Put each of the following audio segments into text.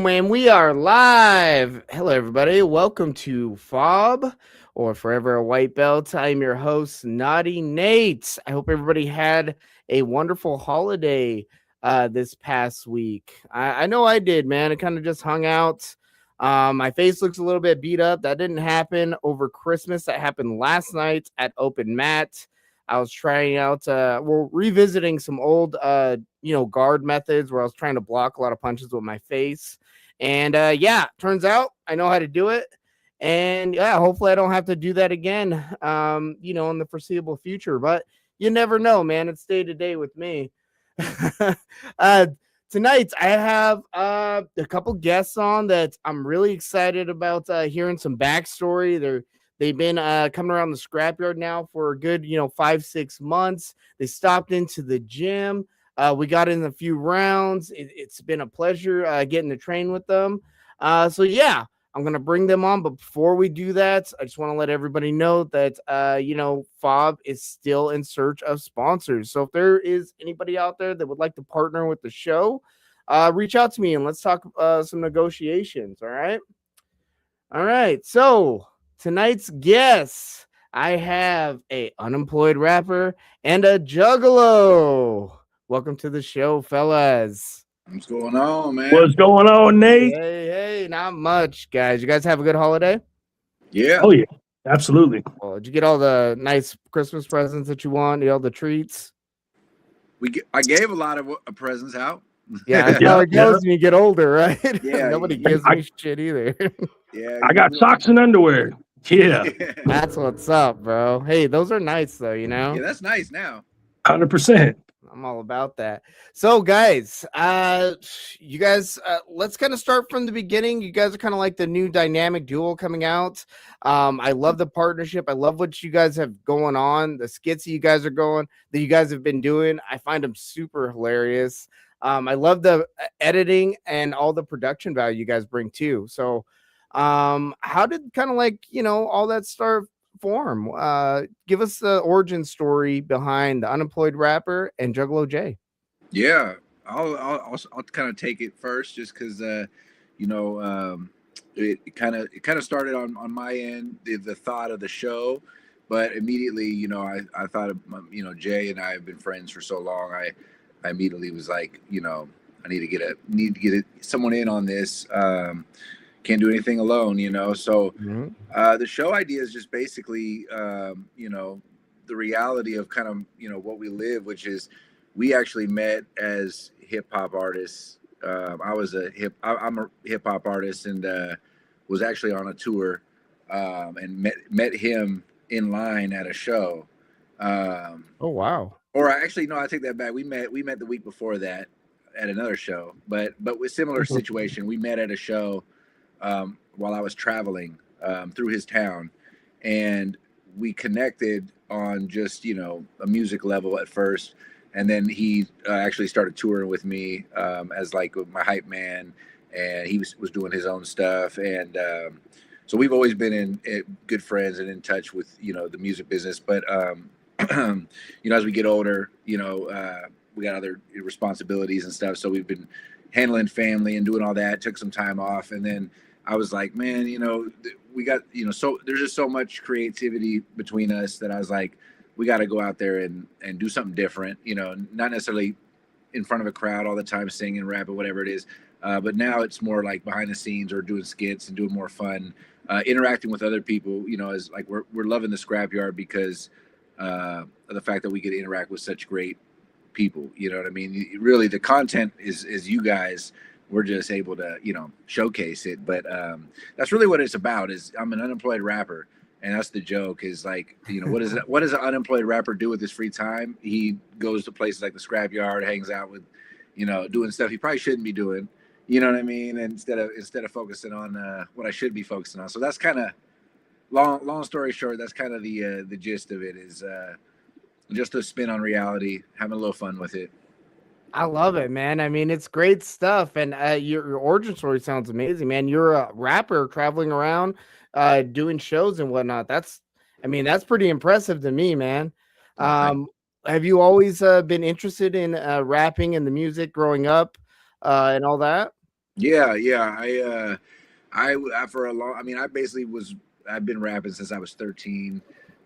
Boom, and we are live. Hello, everybody. Welcome to F.A.W.B, or Forever a White Belt. I'm your host, Naughty Nate. I hope everybody had a wonderful holiday this past week. I know I did, man. I kind of just hung out. My face looks a little bit beat up. That didn't happen over Christmas. That happened last night at Open Mat. I was trying out, we're revisiting some old, guard methods where I was trying to block a lot of punches with my face. And yeah, turns out I know how to do it. And yeah, hopefully I don't have to do that again, in the foreseeable future. But you never know, man. It's day to day with me. Tonight I have a couple guests on that I'm really excited about hearing some backstory. They've been coming around the Scrapyard now for a good, 5-6 months. They stopped into the gym. We got in a few rounds. It's been a pleasure getting to train with them. So yeah, I'm going to bring them on. But before we do that, I just want to let everybody know that, F.A.W.B is still in search of sponsors. So if there is anybody out there that would like to partner with the show, reach out to me and let's talk some negotiations. All right. All right. So tonight's guests, I have a unemployed rapper and a juggalo. Welcome to the show, fellas. What's going on, man? What's going on, Nate? Hey, not much, guys. You guys have a good holiday? Yeah. Oh, yeah, absolutely. Well, did you get all the nice Christmas presents that you want? All the treats? I gave a lot of presents out. Yeah, that's how it goes when you get older, right? Yeah. Nobody gives me shit either. Yeah. I got socks and underwear. Yeah. That's what's up, bro. Hey, those are nice, though, Yeah, that's nice now. 100%. I'm all about that. So, guys, you guys, let's kind of start from the beginning. You guys are kind of like the new dynamic duo coming out. I love the partnership. I love what you guys have going on. The skits that you guys have been doing. I find them super hilarious. I love the editing and all the production value you guys bring too. So, how did kind of like, all that start form? Give us the origin story behind the Unemployed Rapper and Juggalo Jay. Yeah, I'll kind of take it first, just because it kind of started on my end, the thought of the show, but immediately, I thought of, Jay and I have been friends for so long. I immediately was like, I need to get someone in on this. Can't do anything alone, So the show idea is just basically, the reality of kind of, what we live, which is we actually met as hip hop artists. I'm a hip hop artist and was actually on a tour and met him in line at a show. Oh, wow. Or actually, no, I take that back. We met the week before that at another show, but with similar situation. We met at a show while I was traveling through his town, and we connected on just a music level at first, and then he actually started touring with me as like my hype man, and he was doing his own stuff, and so we've always been good friends and in touch with the music business. But as we get older, we got other responsibilities and stuff, so we've been handling family and doing all that. Took some time off, and then I was like, man, we got, so there's just so much creativity between us that I was like, we got to go out there and do something different, not necessarily in front of a crowd all the time, singing, rap, or whatever it is. But now it's more like behind the scenes or doing skits and doing more fun, interacting with other people, as like we're loving the Scrapyard because of the fact that we get to interact with such great people. You know what I mean? Really, the content is you guys. We're just able to, showcase it. But that's really what it's about. Is I'm an unemployed rapper, and that's the joke. Is like, what does an unemployed rapper do with his free time? He goes to places like the Scrapyard, hangs out with, doing stuff he probably shouldn't be doing. You know what I mean? And instead of focusing on what I should be focusing on. So that's kind of long story short. That's kind of the gist of it. Is just a spin on reality, having a little fun with it. I love it, man. I mean, it's great stuff. And your origin story sounds amazing, man. You're a rapper traveling around, doing shows and whatnot. That's pretty impressive to me, man. Have you always been interested in rapping and the music growing up and all that? Yeah, yeah. I for a long. I mean, I've been rapping since I was 13,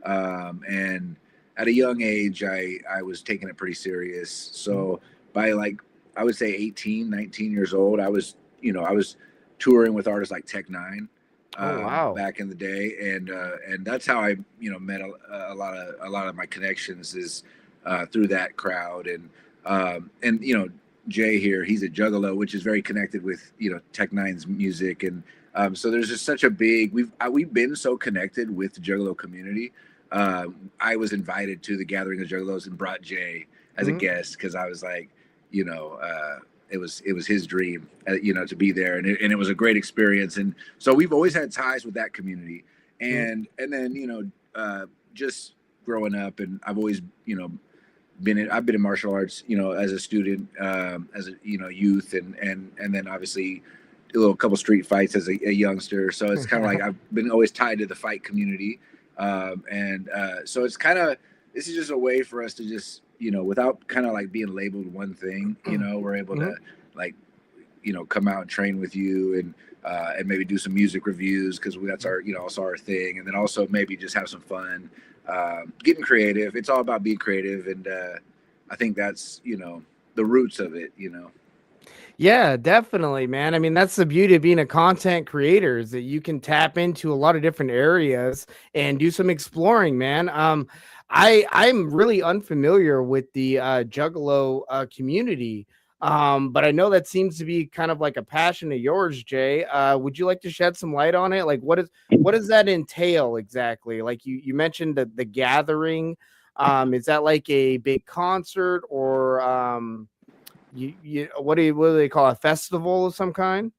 and at a young age, I was taking it pretty serious. So by like I would say 18, 19 years old, I was touring with artists like Tech Nine, Oh wow. back in the day, and that's how I met a lot of my connections is through that crowd, and Jay here, he's a juggalo, which is very connected with Tech Nine's music, and so there's just such a big we've been so connected with the juggalo community. I was invited to the gathering of juggalos and brought Jay as a guest because I was like, it was his dream, to be there, and it was a great experience, and so we've always had ties with that community, and then just growing up, and I've always I've been in martial arts, as a student, as a youth, and then obviously a couple street fights as a youngster. So it's kind of like I've been always tied to the fight community, so it's kind of this is just a way for us to just without kind of like being labeled one thing. We're able to like come out and train with you and maybe do some music reviews because that's our also our thing, and then also maybe just have some fun. Getting creative. It's all about being creative, and I think that's the roots of it. Yeah, definitely, man. I mean, that's the beauty of being a content creator is that you can tap into a lot of different areas and do some exploring, man. I'm really unfamiliar with the Juggalo community, but I know that seems to be kind of like a passion of yours, Jay. Would you like to shed some light on it? Like, what does that entail exactly? Like you mentioned the gathering. Is that like a big concert or what do they call a festival of some kind?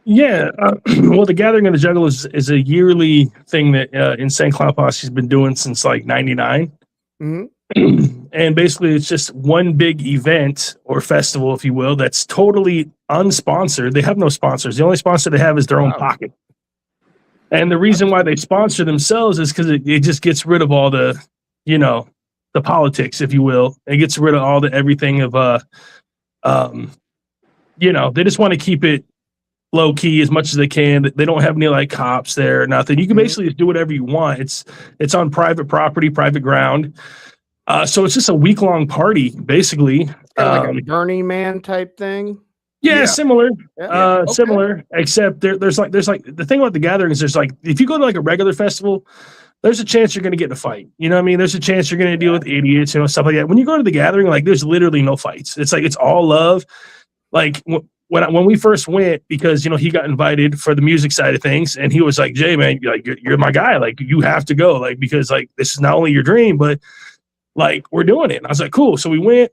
Yeah, well, the Gathering of the Juggalos is a yearly thing that Insane Clown Posse has been doing since like '99. And basically, it's just one big event or festival, if you will, that's totally unsponsored. They have no sponsors. The only sponsor they have is their own pocket. And the reason why they sponsor themselves is because it just gets rid of all the, the politics, if you will. It gets rid of all the everything of, they just want to keep it low key as much as they can. They don't have any like cops there or nothing. You can basically just do whatever you want. It's on private property, private ground. So it's just a week-long party, basically. Kind of like a Burning Man type thing. Yeah, similar. Okay. Similar, except there's like the thing about the gathering is there's like if you go to like a regular festival, there's a chance you're going to get in a fight. You know what I mean? There's a chance you're going to deal with idiots, stuff like that. When you go to the gathering, like there's literally no fights. It's like it's all love. Like when we first went, because he got invited for the music side of things, and he was like, Jay, man, you're my guy. Like you have to go, like because like this is not only your dream, but like we're doing it. And I was like, cool. So we went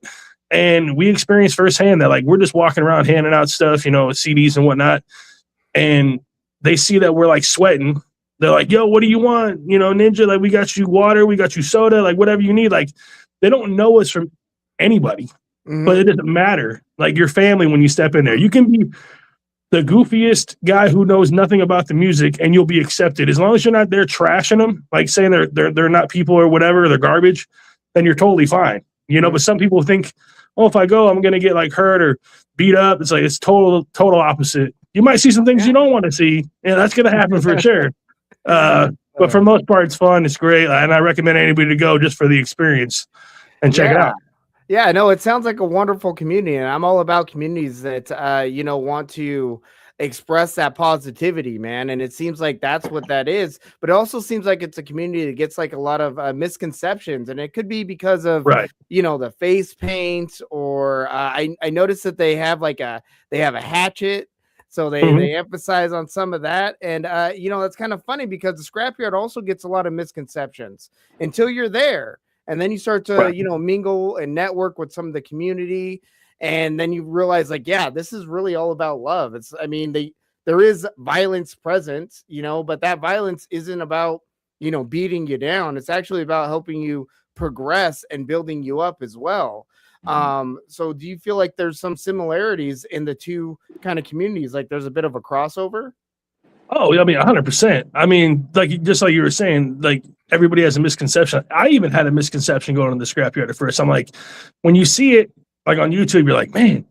and we experienced firsthand that like we're just walking around handing out stuff, CDs and whatnot. And they see that we're like sweating. They're like, yo, what do you want? Ninja, like we got you water, we got you soda, like whatever you need. Like they don't know us from anybody, but it doesn't matter. Like your family, when you step in there, you can be the goofiest guy who knows nothing about the music and you'll be accepted. As long as you're not there trashing them, like saying they're not people or whatever, they're garbage, then you're totally fine. But some people think, oh, if I go, I'm going to get like hurt or beat up. It's like, it's total opposite. You might see some things you don't want to see. Yeah, that's going to happen for sure. But for the most part, it's fun. It's great. And I recommend anybody to go just for the experience and check it out. Yeah, no, it sounds like a wonderful community. And I'm all about communities that, want to express that positivity, man. And it seems like that's what that is. But it also seems like it's a community that gets like a lot of misconceptions. And it could be because of, the face paint or I noticed that they have a hatchet. So they emphasize on some of that. And, that's kind of funny because the Scrapyard also gets a lot of misconceptions until you're there. And then you start to, mingle and network with some of the community. And then you realize like, yeah, this is really all about love. There is violence present, but that violence isn't about, beating you down. It's actually about helping you progress and building you up as well. So do you feel like there's some similarities in the two kind of communities? Like there's a bit of a crossover? Oh, I mean, 100%. I mean, like, just like you were saying, like everybody has a misconception. I even had a misconception going to the Scrapyard at first. I'm like, when you see it like on YouTube, you're like, man,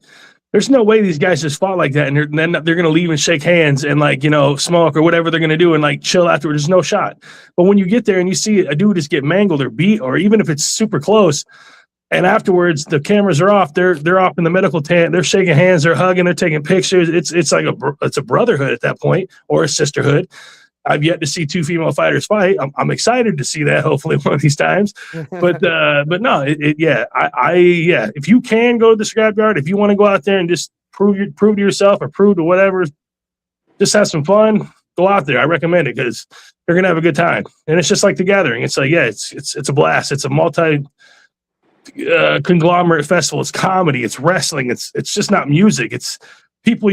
There's no way these guys just fought like that, and then they're going to leave and shake hands and like, you know, smoke or whatever they're going to do and like chill afterwards. There's no shot. But when you get there and you see a dude just get mangled or beat, or even if it's super close, and afterwards the cameras are off, they're off in the medical tent, they're shaking hands, they're hugging, they're taking pictures. It's like it's a brotherhood at that point, or a sisterhood. I've yet to see two female fighters fight. I'm excited to see that hopefully one of these times. But no, if you can go to the scrapyard, if you want to go out there and just prove to yourself or prove to whatever, just have some fun, go out there. I recommend it because you're gonna have a good time. And it's just like the gathering. It's like, yeah, it's a blast. It's a multi conglomerate festival. It's comedy, it's wrestling, it's just not music. It's people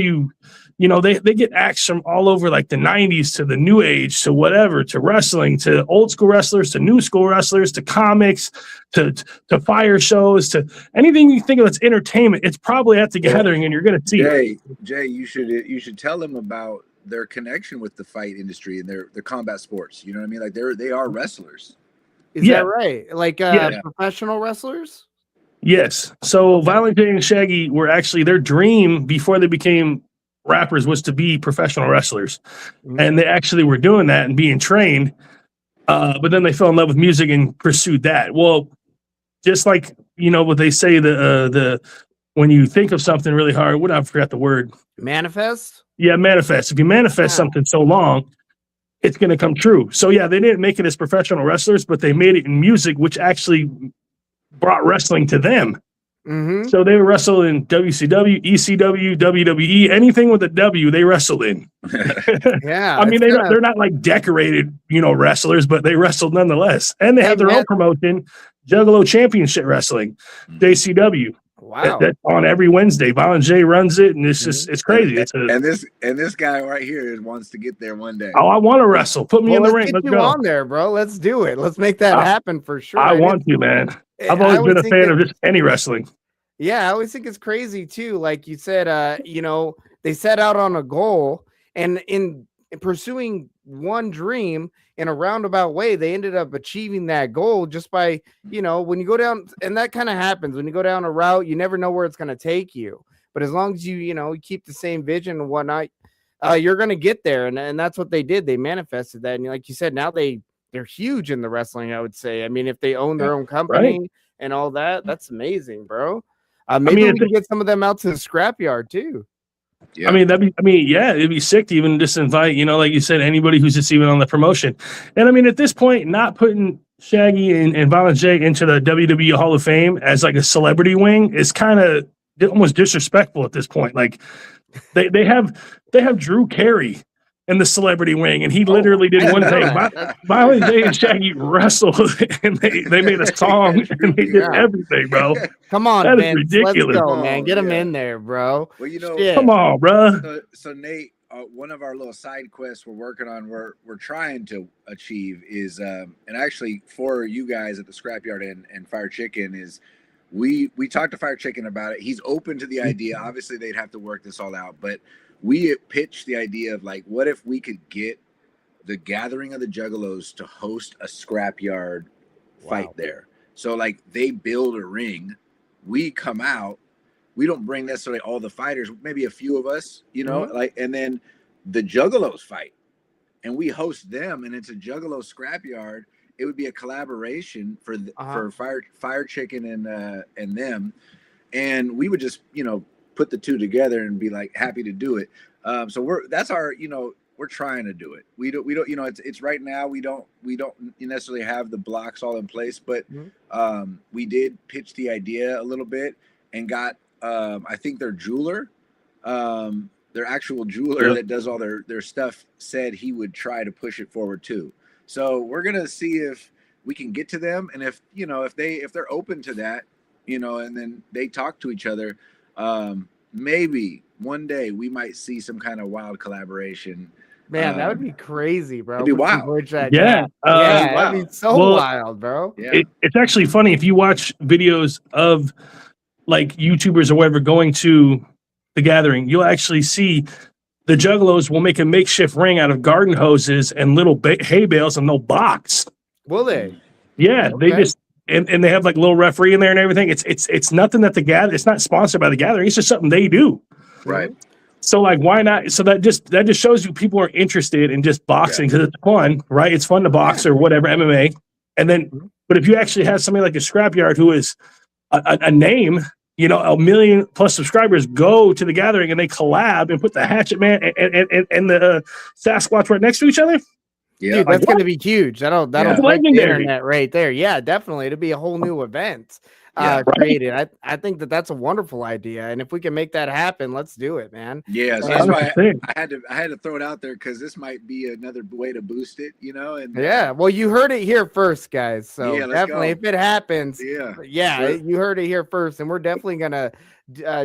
you know, they get acts from all over, like the 90s to the new age to whatever, to wrestling, to old school wrestlers, to new school wrestlers, to comics, to fire shows, to anything you think of that's entertainment. It's probably at the gathering, and you're going to see it. Jay, you should tell them about their connection with the fight industry and their combat sports. You know what I mean? Like they are wrestlers. Is that right? Like professional wrestlers? Yes. So Violent J and Shaggy were actually, their dream before they became rappers was to be professional wrestlers. And they actually were doing that and being trained. But then they fell in love with music and pursued that. Well, just like, you know, what they say, the when you think of something really hard, I forgot the word. Manifest? Yeah, manifest. If you manifest something so long, it's going to come true. So yeah, they didn't make it as professional wrestlers, but they made it in music, which actually brought wrestling to them. So they wrestle in WCW, ECW, WWE, anything with a W, they wrestled in. Yeah, I mean, they're not like decorated, you know, wrestlers, but they wrestled nonetheless. And they have their own promotion, Juggalo Championship Wrestling, JCW. Wow, that's on every Wednesday. Violent J runs it, and it's just it's crazy. And this guy right here wants to get there one day. Oh, I want to wrestle. Put me in the ring. Let's go on there, bro. Let's do it. Let's make that happen for sure. I want to, man. I've always been a fan of just any wrestling. Yeah, I always think it's crazy too. Like you said, you know, they set out on a goal, and in pursuing one dream in a roundabout way, they ended up achieving that goal just by, you know, when you go down, and that kind of happens when you go down a route, you never know where it's going to take you. But as long as you know, you keep the same vision and whatnot, you're going to get there. And that's what they did. They manifested that. And like you said, now they're huge in the wrestling, I would say. I mean, if they own their own company and all that, that's amazing, bro. Maybe we can get some of them out to the scrapyard too. Yeah. I mean, it'd be sick to even just invite, you know, like you said, anybody who's just even on the promotion. And I mean, at this point, not putting Shaggy and Violent J into the WWE Hall of Fame as like a celebrity wing is kind of almost disrespectful at this point. Like they have Drew Carey in the celebrity wing, and he literally did one thing. Violent J and Shaggy wrestled, and they made a song, and they did everything, bro. Come on, that Vince. is ridiculous. Let's go, man. Get him in there, bro. Well, you know, come on, bro. So Nate, one of our little side quests we're working on, we're trying to achieve is, and actually for you guys at the Scrapyard and Fire Chicken is, we talked to Fire Chicken about it. He's open to the idea. Obviously, they'd have to work this all out, but we pitched the idea of like, what if we could get the Gathering of the Juggalos to host a Scrapyard fight there? So like they build a ring, we come out, we don't bring necessarily all the fighters, maybe a few of us, you know, like, and then the Juggalos fight, and we host them, and it's a Juggalo Scrapyard. It would be a collaboration for Fire Chicken and them, and we would just, you know, put the two together and be like happy to do it. So we're trying to do it. We don't, you know, it's right now, we don't necessarily have the blocks all in place, but we did pitch the idea a little bit and got, I think their jeweler, their actual jeweler that does all their stuff said he would try to push it forward too. So we're going to see if we can get to them. And if, you know, if they're open to that, you know, and then they talk to each other, maybe one day we might see some kind of wild collaboration. Man, that would be crazy, bro. It'd be wild. That'd be so wild, bro. Yeah. It's actually funny if you watch videos of like YouTubers or whatever going to the Gathering, you'll actually see the Juggalos will make a makeshift ring out of garden hoses and little hay bales, and they'll box. Will they? Yeah, and they have like a little referee in there and everything. It's nothing that it's not sponsored by the gathering. It's just something they do. Right. So like, why not? So that just shows you people are interested in just boxing because it's fun, right? It's fun to box or whatever, MMA. And then, but if you actually have somebody like a Scrapyard who is a name, you know, 1 million plus subscribers go to the gathering and they collab and put the Hatchet Man and the Sasquatch right next to each other. Yeah, dude, that's going to be huge. That'll break the legendary. internet right there. Yeah, definitely. It'll be a whole new event created. I think that's a wonderful idea, and if we can make that happen, let's do it, man. Yeah, so that's why I had to throw it out there because this might be another way to boost it, you know. And yeah, well, you heard it here first, guys. So definitely, if it happens, sure. You heard it here first, and we're definitely gonna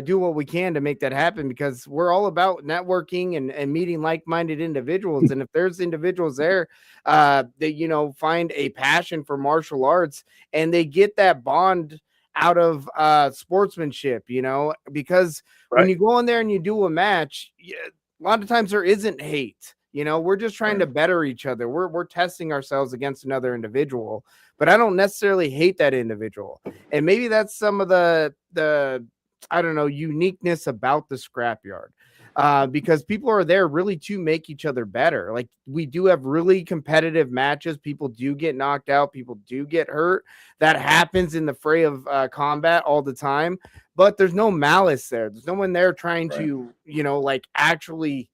do what we can to make that happen because we're all about networking and meeting like-minded individuals. And if there's individuals there that, you know, find a passion for martial arts and they get that bond out of sportsmanship, you know, because when you go in there and you do a match, a lot of times there isn't hate. You know, we're just trying to better each other. We're testing ourselves against another individual, but I don't necessarily hate that individual. And maybe that's some of the I don't know, uniqueness about the Scrapyard. Because people are there really to make each other better. Like, we do have really competitive matches. People do get knocked out. People do get hurt. That happens in the fray of combat all the time. But there's no malice there. There's no one there trying to, you know, like actually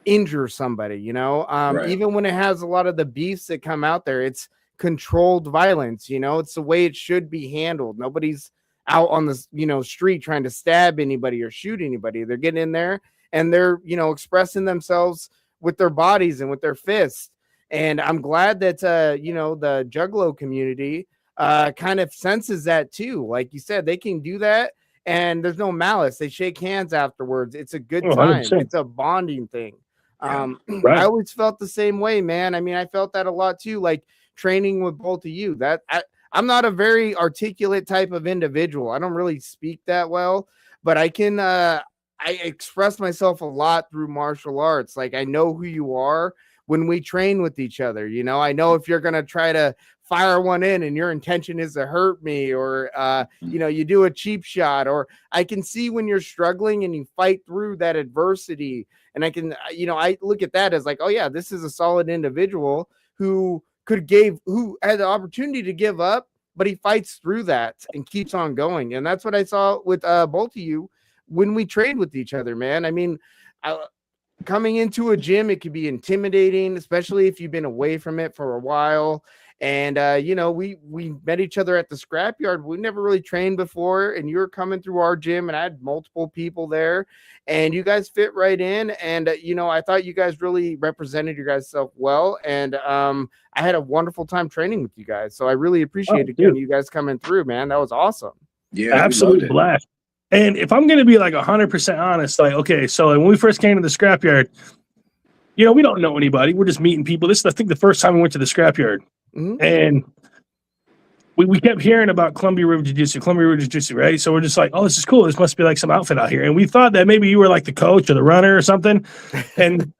injure somebody, you know. Even when it has a lot of the beefs that come out there, it's controlled violence, you know. It's the way it should be handled. Nobody's out on the, you know, street trying to stab anybody or shoot anybody. They're getting in there and they're, you know, expressing themselves with their bodies and with their fists. And I'm glad that, you know, the Juggalo community kind of senses that too. Like you said, they can do that and there's no malice. They shake hands afterwards. It's a good time. 100%. It's a bonding thing. I always felt the same way, man. I mean, I felt that a lot too, like training with both of you. That I'm not a very articulate type of individual. I don't really speak that well, but I can I express myself a lot through martial arts. Like, I know who you are when we train with each other. You know, I know if you're going to try to fire one in and your intention is to hurt me, or, you know, you do a cheap shot, or I can see when you're struggling and you fight through that adversity. And I can, you know, I look at that as like, oh yeah, this is a solid individual who had the opportunity to give up, but he fights through that and keeps on going. And that's what I saw with both of you when we trained with each other, man. I mean, coming into a gym, it could be intimidating, especially if you've been away from it for a while. And, you know, we met each other at the Scrapyard. We never really trained before, and you were coming through our gym, and I had multiple people there, and you guys fit right in. And, you know, I thought you guys really represented your guys self well. And I had a wonderful time training with you guys. So I really appreciated you guys coming through, man. That was awesome. Yeah, absolute blast. And if I'm going to be like 100% honest, like, okay, so when we first came to the Scrapyard, you know, we don't know anybody. We're just meeting people. This is, I think, the first time we went to the Scrapyard. And we kept hearing about Columbia River Jiu-Jitsu, right? So we're just like, oh, this is cool. This must be like some outfit out here. And we thought that maybe you were like the coach or the runner or something. And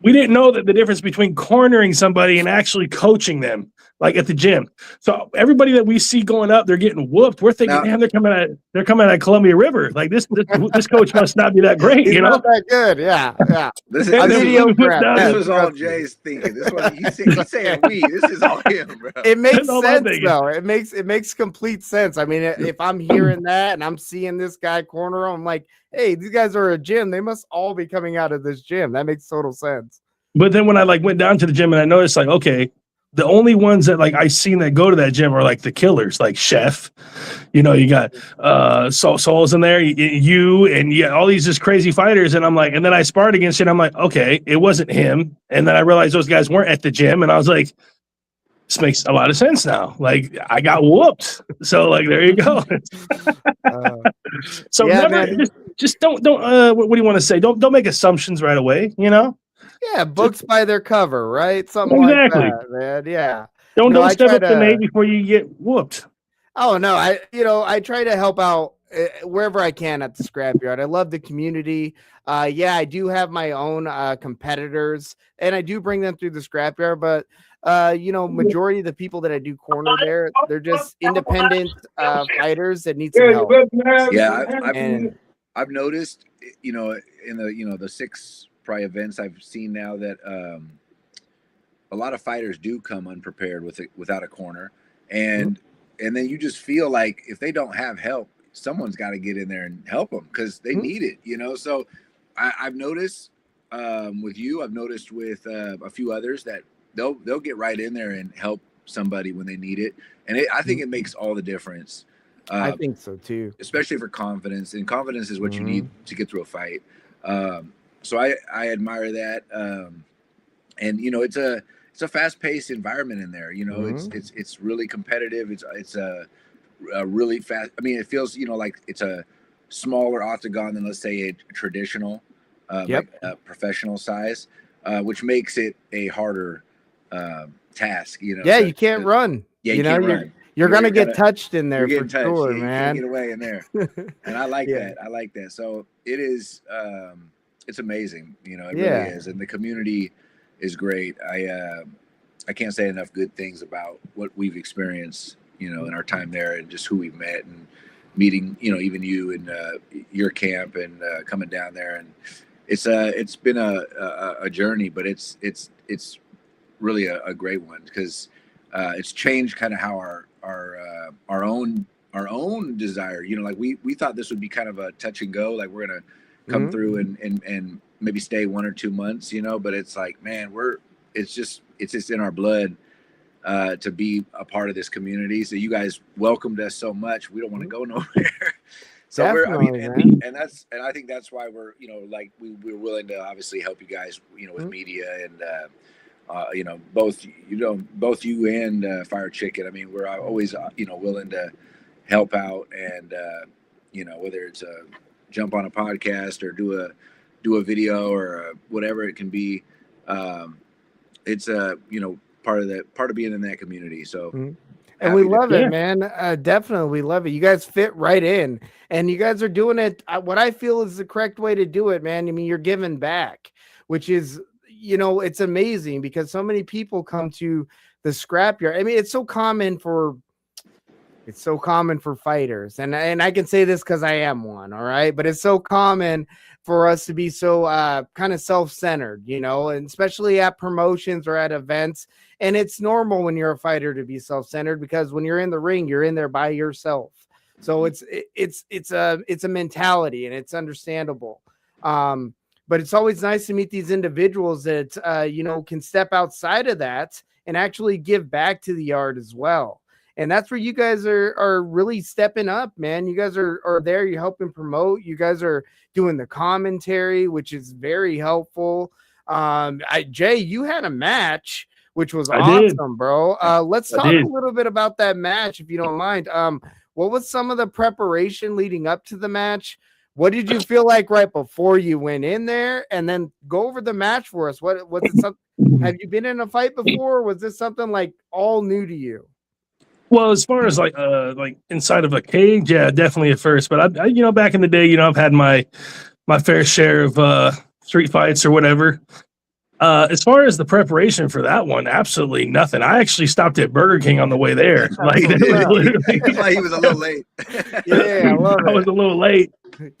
we didn't know that the difference between cornering somebody and actually coaching them, like at the gym. So everybody that we see going up, they're getting whooped. We're thinking, man, they're coming at Columbia River. Like this coach must not be that great, you know? Not that good, yeah. This was all Jay's thinking. This was he's saying we. This is all him, bro. It makes sense though. It makes complete sense. I mean, if I'm hearing that and I'm seeing this guy corner, I'm like, hey, these guys are a gym. They must all be coming out of this gym. That makes total sense. But then when I like went down to the gym and I noticed like, okay, the only ones that like I seen that go to that gym are like the killers, like Chef. You know, you got Soul's in there, you and all these just crazy fighters. And I'm like, and then I sparred against it. I'm like, okay, it wasn't him. And then I realized those guys weren't at the gym, and I was like, this makes a lot of sense now. Like, I got whooped. So like, there you go. So yeah, never, just don't what do you want to say? Don't make assumptions right away, you know? Yeah, books by their cover, right? Something like that, man. Yeah. Don't step up to Nate before you get whooped. Oh no, I try to help out wherever I can at the Scrapyard. I love the community. Yeah, I do have my own competitors, and I do bring them through the Scrapyard, but majority of the people that I do corner there, they're just independent fighters that need some help. Yeah, And I've noticed, in the 6 probably events I've seen now that a lot of fighters do come unprepared without a corner, and then you just feel like if they don't have help, someone's got to get in there and help them because they need it, So I've noticed with you, I've noticed with a few others that they'll get right in there and help somebody when they need it, and I think it makes all the difference. I think so too, especially for confidence, and confidence is what you need to get through a fight. So I admire that, and it's a fast-paced environment in there. It's really competitive. It's a really fast. I mean, it feels like it's a smaller octagon than, let's say, a traditional, like a professional size, which makes it a harder task. Yeah, you can't run. Yeah, you can't run. You're gonna get touched in there for sure, man. You can't get away in there, and I like that. I like that. So it is. It's amazing. It really is, and the community is great. I can't say enough good things about what we've experienced, in our time there, and just who we've met and meeting, even you and your camp and coming down there, and it's been a journey, but it's really a great one because it's changed kind of how our own desire. Like we thought this would be kind of a touch and go, like we're gonna come through and maybe stay 1 or 2 months, but it's like, man, it's just in our blood to be a part of this community. So you guys welcomed us so much, we don't want to go nowhere. So and I think that's why we're we're willing to obviously help you guys with media and both you and Fire Chicken. I mean, we're always willing to help out, and whether it's a jump on a podcast or do a video or whatever it can be, it's part of being in that community. So and we love it, man. Definitely, we love it. You guys fit right in, and you guys are doing it what I feel is the correct way to do it, man. I mean, you're giving back, which is it's amazing because so many people come to the Scrapyard. I mean, it's so common for fighters, and I can say this because I am one, all right, but it's so common for us to be so kind of self-centered, and especially at promotions or at events. And it's normal when you're a fighter to be self-centered because when you're in the ring, you're in there by yourself. So it's a mentality, and it's understandable. But it's always nice to meet these individuals that can step outside of that and actually give back to the art as well. And that's where you guys are really stepping up, man. You guys are there. You're helping promote. You guys are doing the commentary, which is very helpful. Jay, you had a match, which was awesome, bro. Let's talk a little bit about that match, if you don't mind. What was some of the preparation leading up to the match? What did you feel like right before you went in there? And then go over the match for us. What was it? Have you been in a fight before? Or was this something like all new to you? Well, as far as like inside of a cage, yeah, definitely at first. But I back in the day, I've had my fair share of street fights or whatever. As far as the preparation for that one, absolutely nothing. I actually stopped at Burger King on the way there. Like that's why he was a little late. Yeah, I love it. I was a little late.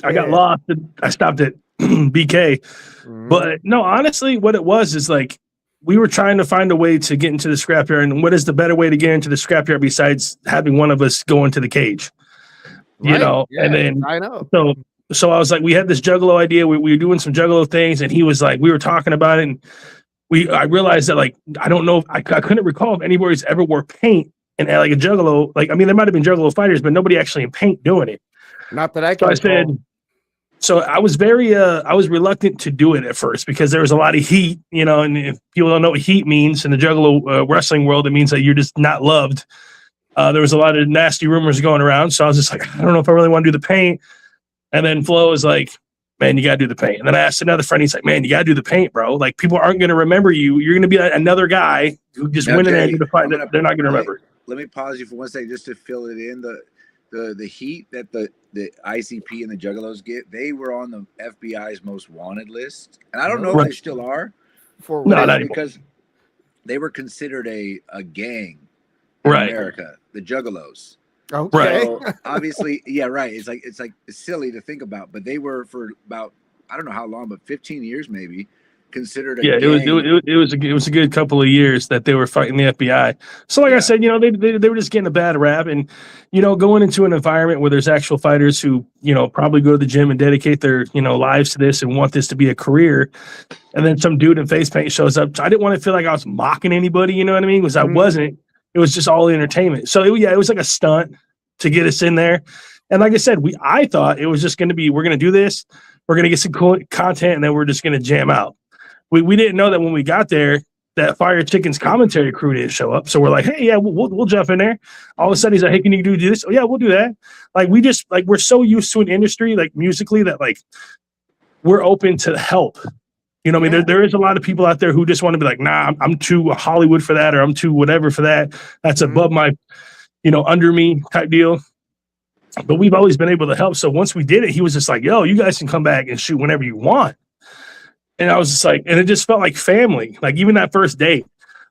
I got lost. And I stopped at BK. But no, honestly, what it was is like we were trying to find a way to get into the Scrapyard, and what is the better way to get into the Scrapyard besides having one of us go into the cage? Right. And then I know. So I was like, we had this Juggalo idea. We were doing some Juggalo things, and he was like, we were talking about it, and I realized that like I don't know, I couldn't recall if anybody's ever wore paint and like a Juggalo. Like I mean, there might have been Juggalo fighters, but nobody actually in paint doing it. Not that I can. So I was I was reluctant to do it at first because there was a lot of heat, and if people don't know what heat means in the Juggalo wrestling world, it means that you're just not loved. There was a lot of nasty rumors going around. So I was just like, I don't know if I really want to do the paint. And then Flo was like, man, you got to do the paint. And then I asked another friend, he's like, man, you got to do the paint, bro. Like people aren't going to remember you. You're going to be like another guy who just went in there and did the fight. They're not going to remember. Let me pause you for one second just to fill it in. The heat that the ICP and the Juggalos get, they were on the FBI's most wanted list, and I don't know if they still are. Not anymore. Because they were considered a gang in Right. America, the Juggalos. Okay. So obviously, yeah, right. It's silly to think about, but they were for about, I don't know how long, but 15 years maybe, considered a Yeah, gang. it was a good couple of years that they were fighting the FBI. So, like I said, you know, they were just getting a bad rap, and you know, going into an environment where there's actual fighters who, you know, probably go to the gym and dedicate their, you know, lives to this and want this to be a career, and then some dude in face paint shows up. So I didn't want to feel like I was mocking anybody, you know what I mean? Because I wasn't. It was just all entertainment. So it was like a stunt to get us in there. And like I said, I thought it was just going to be, we're going to do this, we're going to get some cool content, and then we're just going to jam out. We didn't know that when we got there that Fire Chicken's commentary crew didn't show up. So we're like, hey, yeah, we'll jump in there. All of a sudden he's like, hey, can you do this? Oh yeah, we'll do that. Like we're so used to an industry like musically that like we're open to help. You know what I mean? There is a lot of people out there who just want to be like, nah, I'm too Hollywood for that, or I'm too whatever for that. That's above my, you know, under me type deal. But we've always been able to help. So once we did it, he was just like, yo, you guys can come back and shoot whenever you want. And I was just like, and it just felt like family, like even that first date.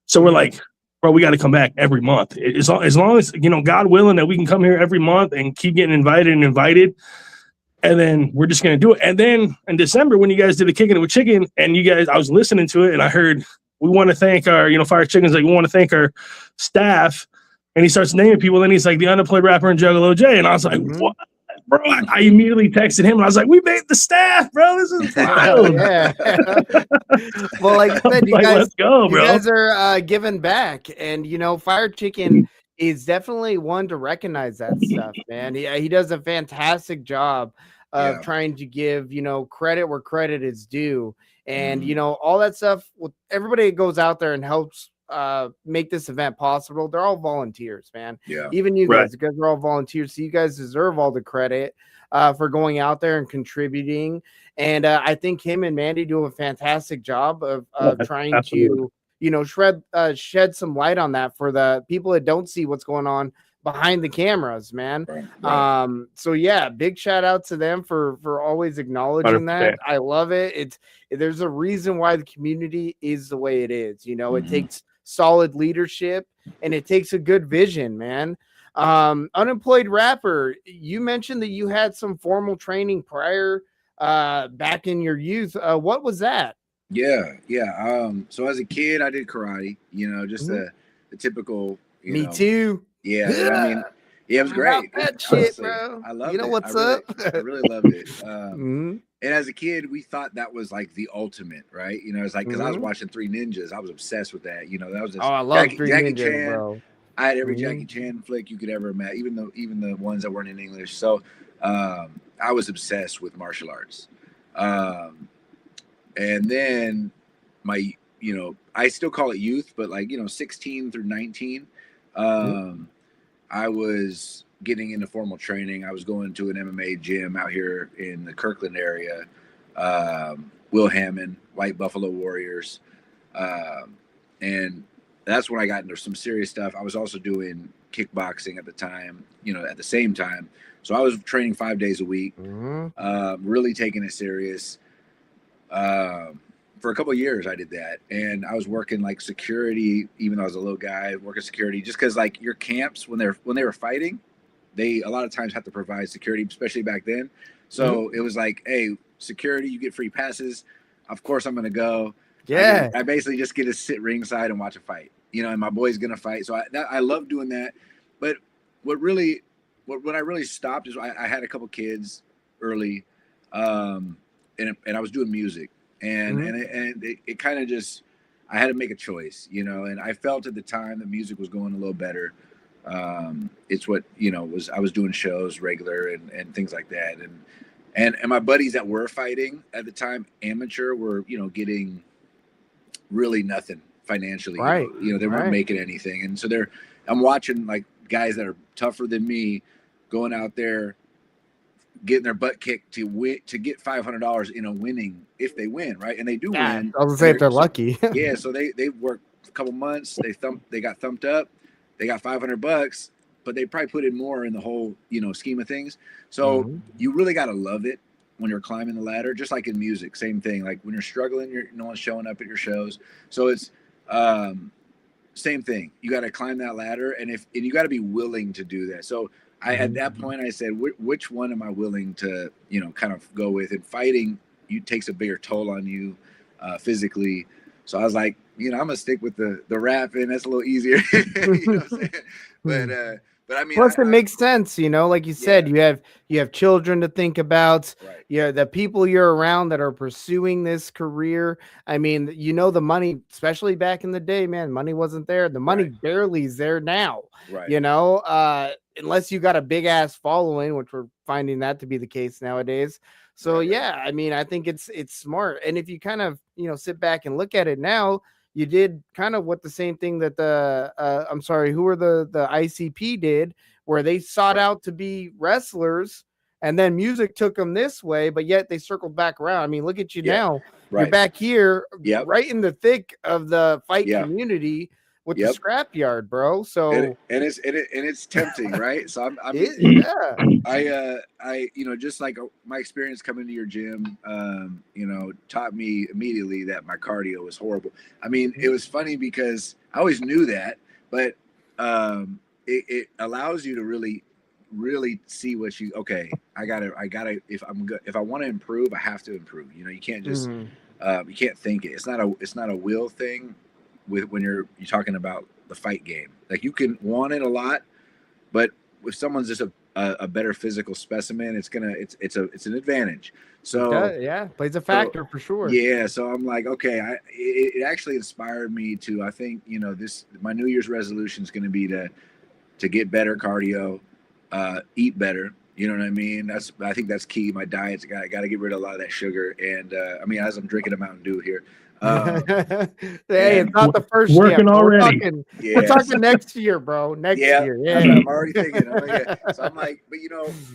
So we're like, bro, we got to come back every month. As long as, you know, God willing that we can come here every month and keep getting invited. And then we're just going to do it. And then in December, when you guys did the Kicking It With Chicken, and you guys, I was listening to it and I heard, we want to thank our, you know, Fire Chicken's like, we want to thank our staff. And he starts naming people. And he's like, the Unemployed Rapper and Juggalo Jay. And I was like, what? Bro, I immediately texted him and I was like, we made the staff, bro. This is wild. Yeah. Well, like I said, you Like, guys, let's go, bro. you guys are giving back, and you know, Fire Chicken is definitely one to recognize that stuff, man. He does a fantastic job of trying to give, you know, credit where credit is due, and you know, all that stuff. With everybody that goes out there and helps make this event possible, they're all volunteers, man. Yeah, even you guys are all volunteers, so you guys deserve all the credit for going out there and contributing. And I think him and Mandy do a fantastic job of trying to, you know, shed some light on that for the people that don't see what's going on behind the cameras, man. So yeah, big shout out to them for always acknowledging 100%. That. I love it. There's a reason why the community is the way it is. You know, it takes solid leadership and it takes a good vision, man. Unemployed Rapper, you mentioned that you had some formal training prior back in your youth. What was that? Yeah. So as a kid, I did karate, you know, just the typical, Me too. Yeah, I mean, yeah, it was great. That shit, bro. I loved it. You know what's up? I really loved it. And as a kid, we thought that was like the ultimate, right? You know, it's like because I was watching Three Ninjas, I was obsessed with that. You know, that was just, I love Three Ninjas, Chan, bro. I had every Jackie Chan flick you could ever imagine, even the ones that weren't in English. So I was obsessed with martial arts. And then my, you know, I still call it youth, but like, you know, 16 through 19, I was getting into formal training. I was going to an MMA gym out here in the Kirkland area. Will Hammond, White Buffalo Warriors. And that's when I got into some serious stuff. I was also doing kickboxing at the time, you know, at the same time. So I was training 5 days a week, really taking it serious. For a couple of years I did that, and I was working like security, even though I was a little guy working security, just because like your camps when they were fighting, they a lot of times have to provide security, especially back then. So it was like, hey, security, you get free passes. Of course I'm gonna go. Yeah, I basically just get to sit ringside and watch a fight, you know, and my boy's gonna fight. So I love doing that. But when I really stopped is I had a couple kids early, and I was doing music. And it kind of just, I had to make a choice, you know, and I felt at the time the music was going a little better. It's what, you know, I was doing shows regular and things like that. And my buddies that were fighting at the time, amateur, were, you know, getting really nothing financially. Right. You know, they weren't making anything. And so I'm watching like guys that are tougher than me going out there, getting their butt kicked to get $500 in a winning if they win, right? And they do win. I was gonna say if they're lucky. Yeah, so they worked a couple months, they got thumped up, they got $500, but they probably put in more in the whole, you know, scheme of things. So you really got to love it when you're climbing the ladder, just like in music, same thing. Like when you're struggling, no one's showing up at your shows. So it's same thing. You got to climb that ladder, and you got to be willing to do that. So at that point, I said, which one am I willing to, kind of go with? And fighting, takes a bigger toll on you physically. So I was like, I'm gonna stick with the rapping. That's a little easier. You know what I'm saying? But I mean, plus it makes sense, like you said, you have children to think about. Right. Yeah, the people you're around that are pursuing this career. I mean, the money, especially back in the day, man, money wasn't there. The money barely is there now. Right. Unless you got a big ass following, which we're finding that to be the case nowadays. So I mean, I think it's smart. And if you kind of, sit back and look at it now, you did kind of what the same thing that the ICP did, where they sought out to be wrestlers, and then music took them this way, but yet they circled back around. I mean, look at you now. You're back here, right in the thick of the fight community with the Scrapyard, bro. So it's tempting, right? So I just like my experience coming to your gym, taught me immediately that my cardio was horrible. I mean, it was funny because I always knew that, but it allows you to really see what I gotta if I want to improve, I have to improve. You can't just you can't think it. It's not a will thing. When you're talking about the fight game, like you can want it a lot, but if someone's just a better physical specimen, it's an advantage. So plays a factor for sure. Yeah, so I'm like, okay, it actually inspired me to. I think my New Year's resolution is going to be to get better cardio, eat better. You know what I mean? I think that's key. My diet's got to get rid of a lot of that sugar, and I mean, as I'm drinking a Mountain Dew here. Hey, it's not the first working step. already. We're talking next year, bro. Next year. Yeah, I'm already thinking. So I'm like, but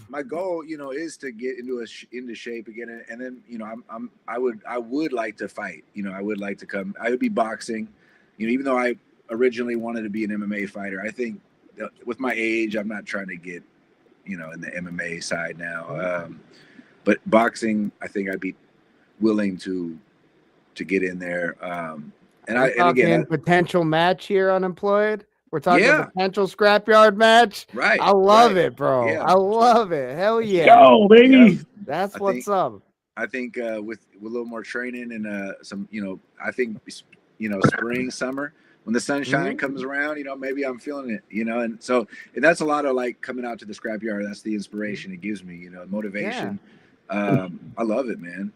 my goal, is to get into shape again, and then I would like to fight. I would like to come. I would be boxing. Even though I originally wanted to be an MMA fighter, I think with my age, I'm not trying to get in the MMA side now. But boxing, I think I'd be willing to get in there. And again, potential match here, Unemployed. We're talking potential Scrapyard match. Right. I love it, bro. Yeah, I love it. Hell yeah. Go, baby. That's what's up. I think with a little more training and some, I think spring, summer, when the sunshine comes around, maybe I'm feeling it, and so that's a lot of like coming out to the Scrapyard. That's the inspiration it gives me, motivation. I love it, man.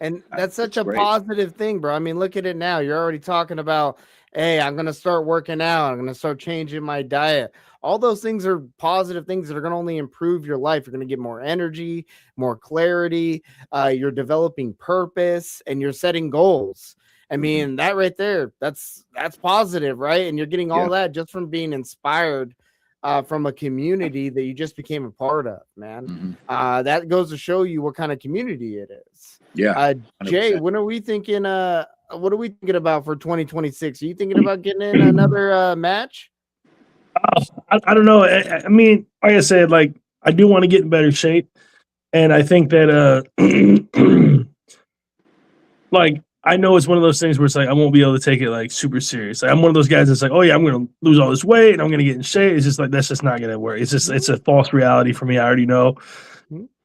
And that's such a great. Positive thing, bro. I mean, look at it now. You're already talking about, hey, I'm going to start working out. I'm going to start changing my diet. All those things are positive things that are going to only improve your life. You're going to get more energy, more clarity. You're developing purpose, and you're setting goals. I mean, that right there, that's positive, right? And you're getting all that just from being inspired from a community that you just became a part of, man. That goes to show you what kind of community it is. Yeah. Jay, what are we thinking about for 2026? Are you thinking about getting in another match? I don't know. I mean, like I said, like I do want to get in better shape, and I think that like I know it's one of those things where it's like I won't be able to take it like super serious. Like, I'm one of those guys that's like, oh yeah, I'm gonna lose all this weight and I'm gonna get in shape. It's just like that's just not gonna work. It's a false reality for me. I already know.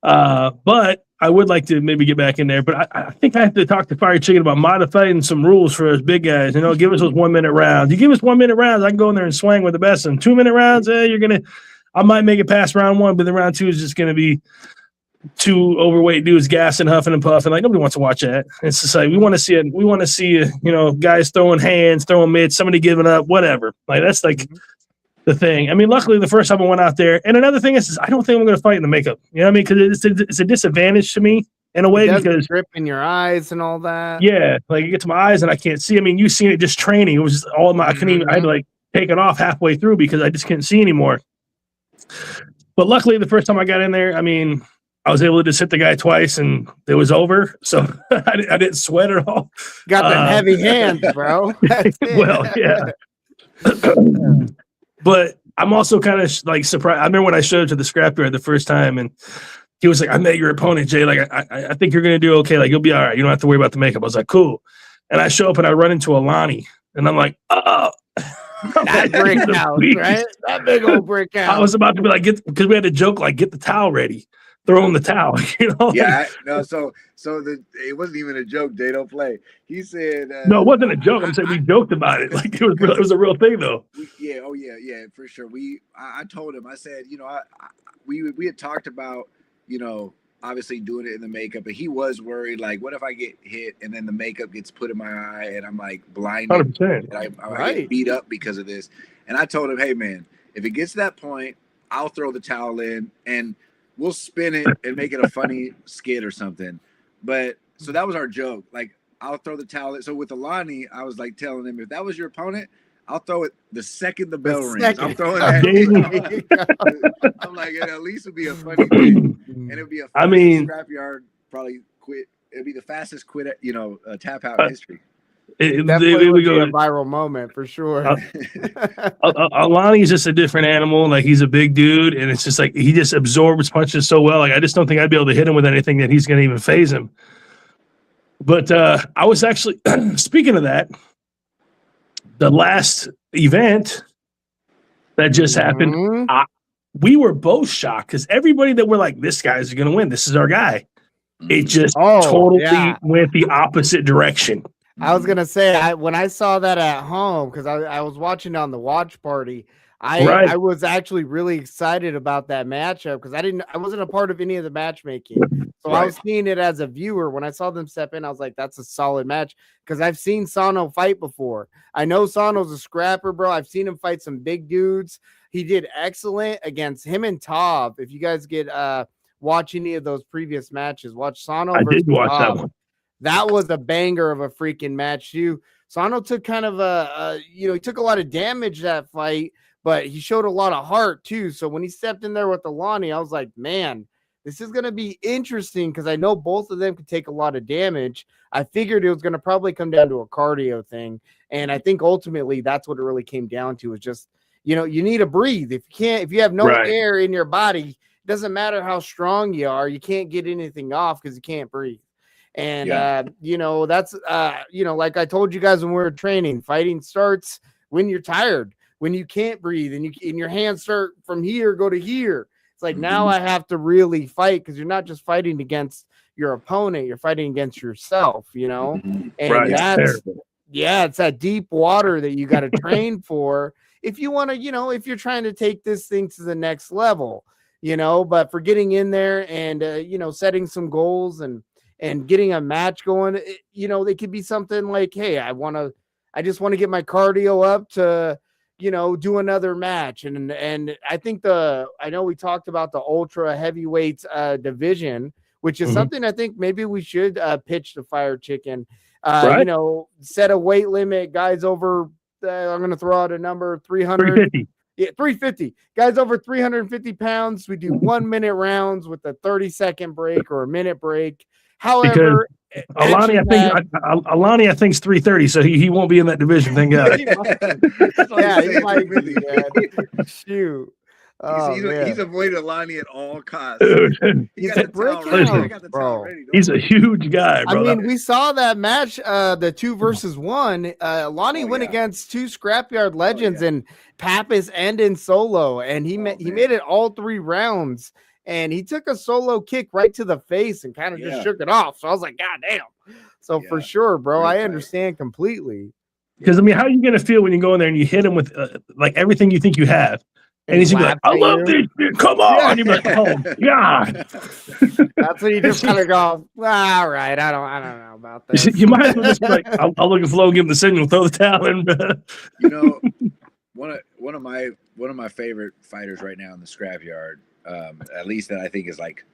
But I would like to maybe get back in there. But I think I have to talk to Fire Chicken about modifying some rules for us big guys. Give us those 1 minute rounds. You give us 1 minute rounds, I can go in there and swing with the best. And 2 minute rounds, I might make it past round one, but the round two is just gonna be two overweight dudes gassing, huffing and puffing. Like nobody wants to watch that. It's just like we want to see it. We want to see guys throwing hands, throwing mitts, somebody giving up, whatever. Like that's like the thing. I mean, luckily the first time I went out there, and another thing is I don't think I'm going to fight in the makeup. You know what I mean? Because it's a disadvantage to me in a way because grip in your eyes and all that. Yeah, like you get to my eyes and I can't see. I mean, you've seen it just training. It was just all my. I couldn't even. I had to like take it off halfway through because I just couldn't see anymore. But luckily, the first time I got in there, I mean, I was able to just hit the guy twice and it was over. So I didn't sweat at all. Got the heavy hands, bro. Well, yeah. But I'm also kind of like surprised. I remember when I showed up to the Scrapyard the first time and he was like, I met your opponent, Jay. Like, I think you're going to do okay. Like, you'll be all right. You don't have to worry about the makeup. I was like, cool. And I show up and I run into Alani. And I'm like, oh. That brick house, right? That big old brick house. I was about to be like, because we had a joke like, get the towel ready, throw in the towel. You know? Yeah, so it wasn't even a joke. They don't play. He said, no, it wasn't a joke. I'm saying we joked about it. Like it was a real thing though. Yeah, for sure. I told him, I said, we had talked about, obviously doing it in the makeup, and he was worried, like, what if I get hit and then the makeup gets put in my eye and I'm like blinded, 100%. and I get beat up because of this. And I told him, hey man, if it gets to that point, I'll throw the towel in and we'll spin it and make it a funny skit or something. But so that was our joke. Like, I'll throw the towel in. So with Alani, I was like telling him, if that was your opponent, I'll throw it the second the bell rings. I'm throwing that. I'm like, it at least would be a funny thing. And it'd be a Scrapyard probably quit. It'd be the fastest quit, tap out in history. Definitely would be a viral moment for sure. Alani's just a different animal. Like, he's a big dude, and it's just like he just absorbs punches so well. Like, I just don't think I'd be able to hit him with anything that he's going to even phase him. But I was actually speaking of that. The last event that just happened, we were both shocked because everybody that we're like, this guy's going to win. This is our guy. It just totally went the opposite direction. I was going to say, when I saw that at home, because I was watching on the watch party, I was actually really excited about that matchup because I wasn't a part of any of the matchmaking. So I was seeing it as a viewer. When I saw them step in, I was like, that's a solid match because I've seen Sano fight before. I know Sano's a scrapper, bro. I've seen him fight some big dudes. He did excellent against him and Tav. If you guys get watch any of those previous matches, watch Sano versus did watch Tav. that one. That was a banger of a freaking match too. Sano took kind of he took a lot of damage that fight, but he showed a lot of heart too. So when he stepped in there with Alani, I was like, man, this is going to be interesting because I know both of them could take a lot of damage. I figured it was going to probably come down to a cardio thing. And I think ultimately that's what it really came down to is just, you need to breathe. If you have no air in your body, it doesn't matter how strong you are, you can't get anything off because you can't breathe. And, that's, like I told you guys when we were training, fighting starts when you're tired, when you can't breathe and your hands start from here, go to here. It's like, now I have to really fight because you're not just fighting against your opponent, you're fighting against yourself, and it's that deep water that you got to train for if you want to, if you're trying to take this thing to the next level, but for getting in there and, setting some goals and getting a match going, they could be something like, hey, I just want to get my cardio up to, do another match. And I think I know we talked about the ultra heavyweight division, which is something I think maybe we should pitch to Fire Chicken, set a weight limit, guys over, I'm going to throw out a number, 350. Yeah, 350. Guys over 350 pounds. We do 1 minute rounds with a 30-second break or a minute break. However, Alani, I think is 330, so he won't be in that division. Thank God. He might be, man. Shoot. He's avoided Alani at all costs. Dude. He got the towel ready. He's a huge guy, bro. I mean, we saw that match, the 2 versus 1. Alani went against 2 Scrapyard legends in Pappas and in solo, and he made it all 3 rounds. And he took a solo kick right to the face and kind of just shook it off. So I was like, God damn. So for sure, bro, I understand completely. Because, I mean, how are you going to feel when you go in there and you hit him with like everything you think you have? And he's like, I love this shit. Come on. And you're like, oh, God. That's when you just kind of go, all right, I don't know about this. You might as well just be like, I'll look at Flo, give him the signal, throw the towel in. One of my favorite fighters right now in the Scrapyard, at least that I think is like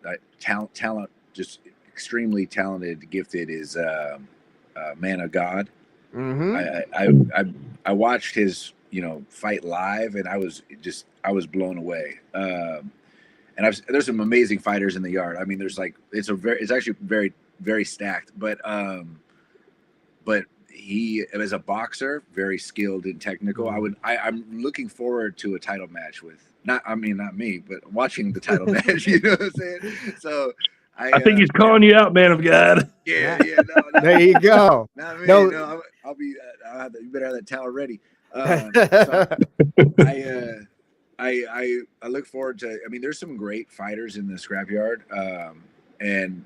talent, just extremely talented, gifted, is Man of God. I watched his fight live, and I was blown away. And there's some amazing fighters in the yard. I mean, there's like it's actually very, very stacked. But he, as a boxer, very skilled and technical. I'm looking forward to a title match with not me, but watching the title match. You know what I'm saying? So I think he's calling you out, man of God. Yeah. No, There you go. not me. No. No, I'll be. You better have that towel ready. So I look forward to. I mean, there's some great fighters in the Scrapyard, and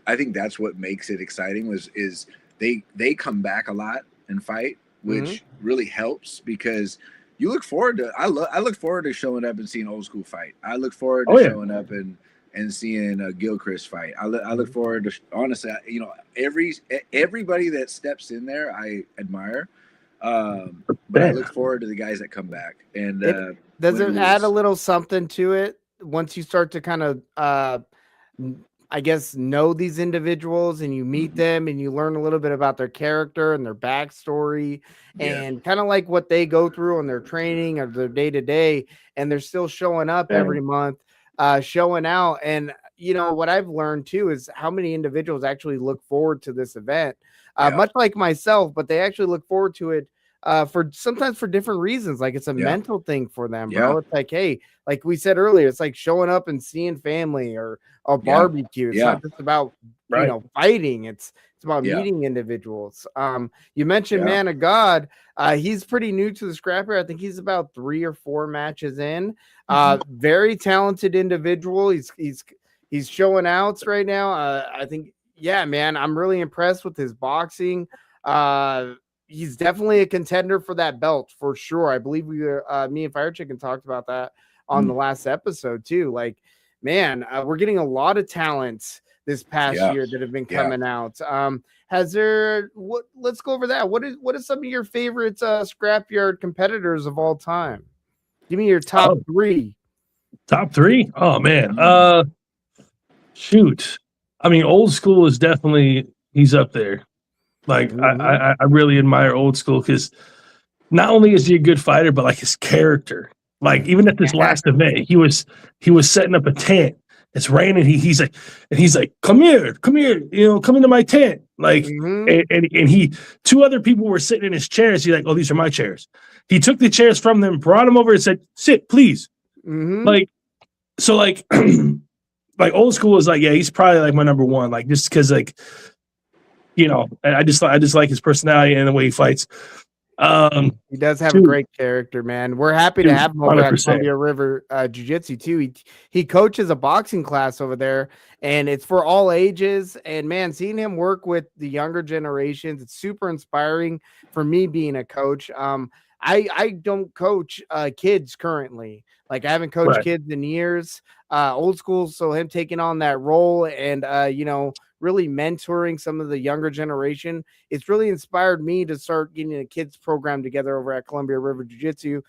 I think that's what makes it exciting. Is they come back a lot and fight, which really helps because you look forward to. I look forward to showing up and seeing old school fight. I look forward to showing up and seeing Gilchrist fight. I look forward to, honestly, you know, everybody that steps in there, I admire. But I look forward to the guys that come back. And does it add a little something to it once you start to kind of, I guess, know these individuals and you meet them and you learn a little bit about their character and their backstory and kind of like what they go through on their training or their day to day, and they're still showing up every month. Showing out. And you know what I've learned too is how many individuals actually look forward to this event, much like myself, but they actually look forward to it for sometimes for different reasons. Like it's a mental thing for them, bro. It's like, hey, like we said earlier, it's like showing up and seeing family or a barbecue. It's not just about you know fighting. It's about meeting individuals. You mentioned Man of God. He's pretty new to the Scrapper. I think he's about 3 or 4 matches in. Very talented individual. He's showing outs right now. I think, man, I'm really impressed with his boxing. He's definitely a contender for that belt for sure. I believe me and Fire Chicken talked about that on the last episode too. Like, man, we're getting a lot of talents this past year that have been coming out. Let's go over that. What is some of your favorite Scrapyard competitors of all time? Give me your top 3. Top 3? Oh man. Shoot. I mean, old school is definitely, he's up there. Like I really admire old school because not only is he a good fighter, but like his character. Like even at this last event, he was setting up a tent. It's raining. He's like, come here, you know, come into my tent. Like, and 2 other people were sitting in his chairs. He's like, oh, these are my chairs. He took the chairs from them, brought them over and said, sit, please. Like, so like, like old school is like, he's probably like my number 1. Like just cause like, you know, I just like his personality and the way he fights. He does have a great character, man. We're happy to have him over 100%. At Columbia River Jiu-Jitsu too. He coaches a boxing class over there, and it's for all ages. And man, seeing him work with the younger generations, it's super inspiring for me being a coach. I don't coach kids currently. Like I haven't coached kids in years. Old school, so him taking on that role and you know, really mentoring some of the younger generation, it's really inspired me to start getting a kids program together over at Columbia River Jiu-Jitsu.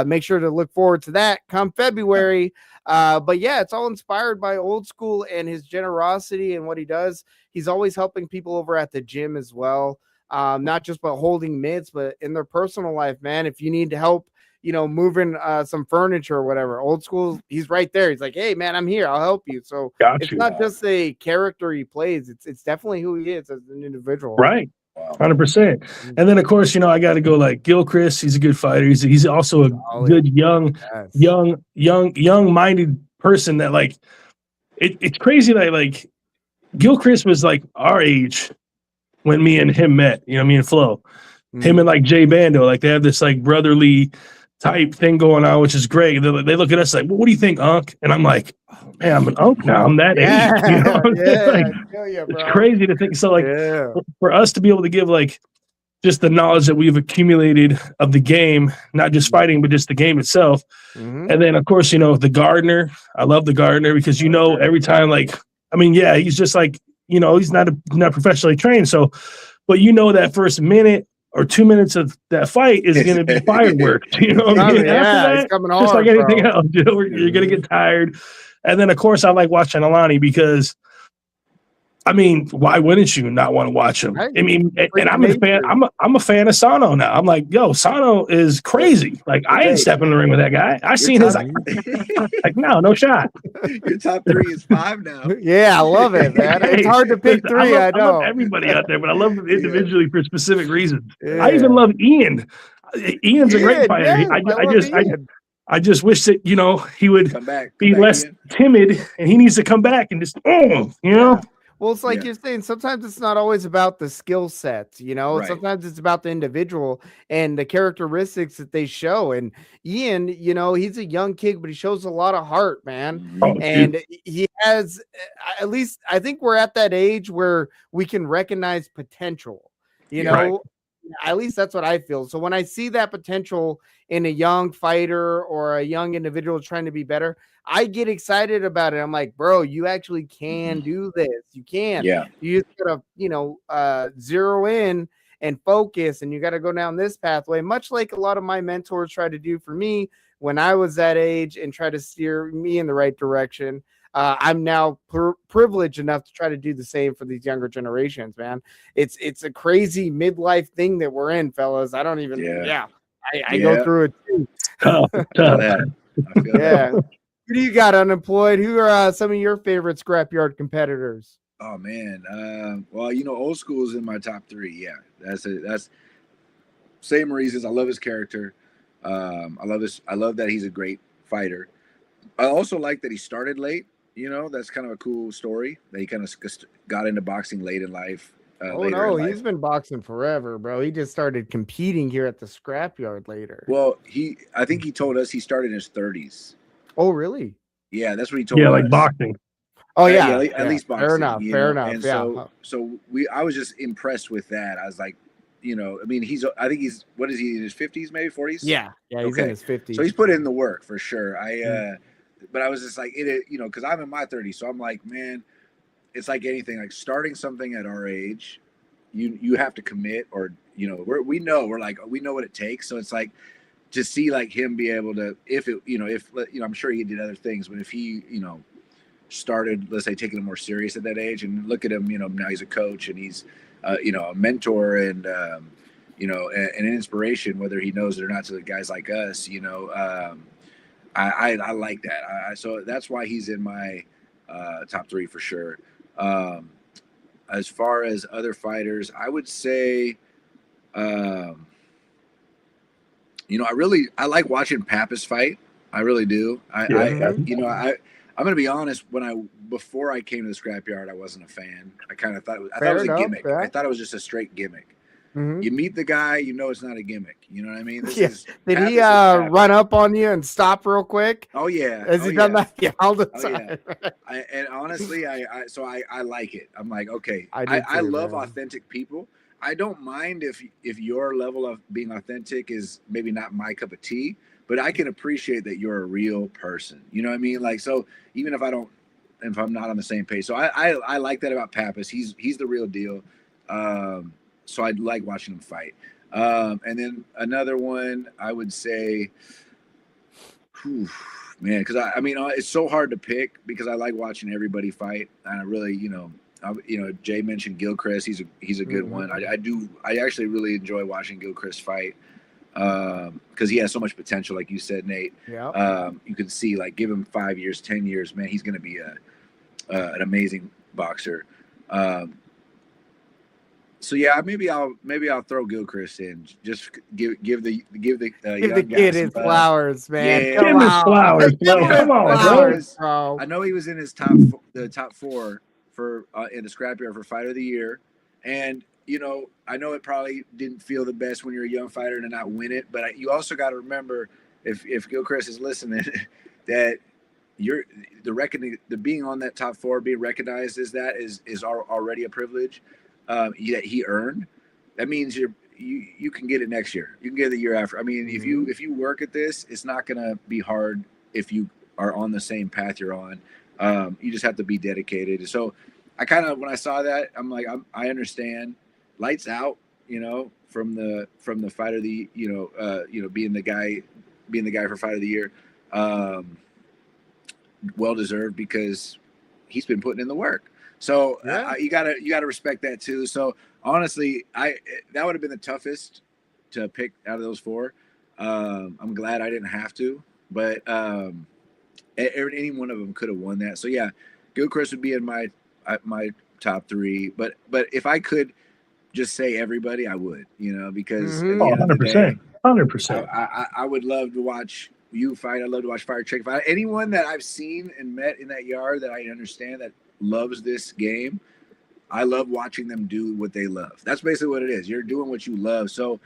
Make sure to look forward to that come February. But yeah, it's all inspired by old school and his generosity and what he does. He's always helping people over at the gym as well. Not just about holding mitts, but in their personal life, man. If you need help, you know, moving some furniture or whatever, old school, he's right there. He's like, hey man, I'm here, I'll help you. So it's not just a character he plays, it's definitely who he is as an individual. Right. 100%. And then of course, you know, I got to go like Gilchrist. He's a good fighter. He's also a good young minded person that like it's crazy that like Gilchrist was like our age when me and him met, you know, me and Flo, him and like Jay Bando, like they have this like brotherly type thing going on, which is great. They look at us like, well, what do you think, Unc? And I'm like, oh, man, I'm an Unc now. I'm that age. You know? Like, it's crazy to think. So like for us to be able to give like just the knowledge that we've accumulated of the game, not just fighting, but just the game itself. And then of course, you know, the gardener, I love the gardener because, you know, every time, like, I mean, yeah, he's just like, you know, he's not professionally trained. So, but you know, that first minute or 2 minutes of that fight is going to be fireworks. You know what I mean? After that, coming just like anything else, you know, you're going to get tired. And then, of course, I like watching Alani because, I mean, why wouldn't you not want to watch him? I mean, and I'm a fan. I'm a fan of Sano now. I'm like, yo, Sano is crazy. Like, I ain't stepping in the ring with that guy. I seen his like no shot. Your top 3 is 5 now. Yeah, I love it, man. It's hard to pick 3. I know. I love everybody out there, but I love them individually for specific reasons. I even love Ian. Ian's a great fighter. I just wish that he would Come back be less Ian. timid, and he needs to come back and just Yeah. Well, it's like Yeah. you're saying, sometimes it's not always about the skill sets, Right. sometimes it's about the individual and the characteristics that they show. And Ian, he's a young kid, but he shows a lot of heart, man. Mhm. And he has, at least I think we're at that age where we can recognize potential, Right. At least that's what I feel. So when I see that potential in a young fighter or a young individual trying to be better, I get excited about it. I'm like, bro, you actually can do this. You can. Yeah. You just gotta, zero in and focus, and you got to go down this pathway, much like a lot of my mentors tried to do for me when I was that age and try to steer me in the right direction. I'm now privileged enough to try to do the same for these younger generations, man. It's a crazy midlife thing that we're in, fellas. I don't even, I go through it too. Tough. I feel that. Who do you got unemployed? Who are some of your favorite Scrapyard competitors? Oh man. Well, old school is in my top 3. Yeah, that's same reasons. I love his character. I love that he's a great fighter. I also like that he started late. That's kind of a cool story that he kind of got into boxing late in life. He's been boxing forever, bro. He just started competing here at the Scrapyard later. Well, I think he told us he started in his 30s. Oh, really? Yeah, that's what he told us. Yeah, like boxing. Oh yeah, at least boxing. Fair enough. And so I was just impressed with that. I was like, I think he's, what is he, in his 50s, maybe 40s? Yeah, he's in his 50s. So he's put in the work for sure. But I was just like, because I'm in my 30s, so I'm like, man, it's like anything, like starting something at our age, you have to commit, or we know what it takes. So it's like to see like him be able to, if I'm sure he did other things, but if he started, let's say, taking it more serious at that age, and look at him, now he's a coach and he's a mentor and an inspiration, whether he knows it or not, to the guys like us. I like that. So that's why he's in my top 3 for sure. As far as other fighters, I would say, I like watching Pappas fight. I really do. I'm going to be honest. Before I came to the Scrapyard, I wasn't a fan. I kind of thought it was a gimmick. I thought it was just a straight gimmick. Mm-hmm. You meet the guy, it's not a gimmick. You know what I mean? Did he run up on you and stop real quick? Oh yeah. Has he done that? Yeah, all the time. Yeah. And honestly, I like it. I'm like, okay. I love authentic people. I don't mind if your level of being authentic is maybe not my cup of tea, but I can appreciate that you're a real person. You know what I mean? Like, so even if I'm not on the same page. So I like that about Pappas. He's the real deal. So I like watching him fight. And then another one, I would say, man, because it's so hard to pick because I like watching everybody fight, and I really, Jay mentioned Gilchrist. He's a good one. I actually really enjoy watching Gilchrist fight because he has so much potential, like you said, Nate. Yeah. You can see, like, give him 5 years, 10 years, man, he's going to be an amazing boxer. So yeah, maybe I'll throw Gilchrist in. Just give the kid his flowers, man. Yeah. Give him his flowers, bro. Come on, bro. I know he was in his top 4 for in the Scrapyard for Fighter of the Year, and I know it probably didn't feel the best when you're a young fighter to not win it, but you also got to remember, if Gilchrist is listening, that the being on that top 4, being recognized as that is already a privilege. That he earned. That means you can get it next year. You can get it the year after. I mean, if you work at this, it's not gonna be hard if you are on the same path you're on. You just have to be dedicated. So I kind of, when I saw that, I'm like, I understand. Lights out, from the fight of the, being the guy for Fight of the Year. Well deserved, because he's been putting in the work. So you gotta respect that too. So honestly, that would have been the toughest to pick out of those 4. I'm glad I didn't have to, but any one of them could have won that. So yeah, Gilchrist would be in my top 3. But if I could just say everybody, I would, because 100%. I would love to watch you fight. I love to watch Fire Chicken fight. Anyone that I've seen and met in that yard that I understand that loves this game, I love watching them do what they love. That's basically what it is. You're doing what you love. So